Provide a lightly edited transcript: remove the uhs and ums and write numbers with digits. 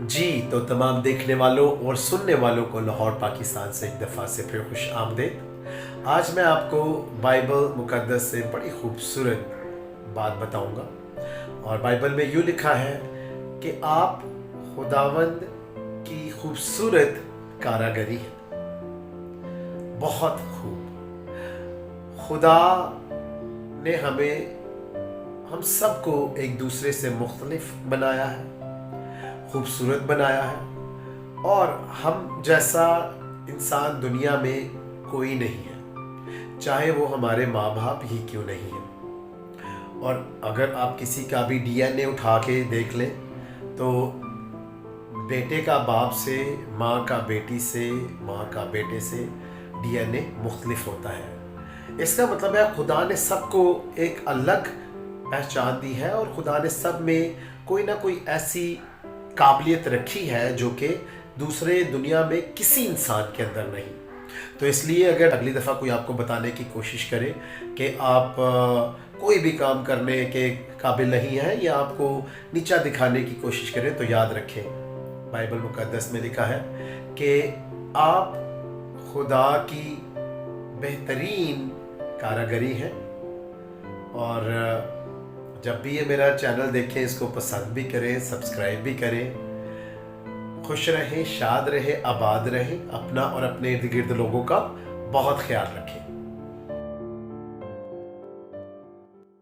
जी, तो तमाम देखने वालों और सुनने वालों को लाहौर पाकिस्तान से एक दफ़ा से फिर खुश आमदीद। आज मैं आपको बाइबल मुक़द्दस से बड़ी खूबसूरत बात बताऊंगा, और बाइबल में यूँ लिखा है कि आप खुदावंद की खूबसूरत कारागरी हैं। बहुत खूब। खुदा ने हम सबको एक दूसरे से मुख्तलिफ बनाया है, खूबसूरत बनाया है, और हम जैसा इंसान दुनिया में कोई नहीं है, चाहे वो हमारे माँ बाप ही क्यों नहीं है। और अगर आप किसी का भी डीएनए उठा के देख लें तो बेटे का बाप से, माँ का बेटी से, माँ का बेटे से डीएनए मुख्तलिफ होता है। इसका मतलब है खुदा ने सबको एक अलग पहचान दी है, और खुदा ने सब में कोई ना कोई ऐसी काबिलियत रखी है जो कि दूसरे दुनिया में किसी इंसान के अंदर नहीं। तो इसलिए अगर अगली दफ़ा कोई आपको बताने की कोशिश करे कि आप कोई भी काम करने के काबिल नहीं हैं, या आपको नीचा दिखाने की कोशिश करें, तो याद रखें बाइबल मुक़द्दस में लिखा है कि आप खुदा की बेहतरीन कारागरी हैं। और जब भी ये मेरा चैनल देखें, इसको पसंद भी करें, सब्सक्राइब भी करें। खुश रहें, शाद रहें, आबाद रहें, अपना और अपने इर्द गिर्द लोगों का बहुत ख्याल रखें।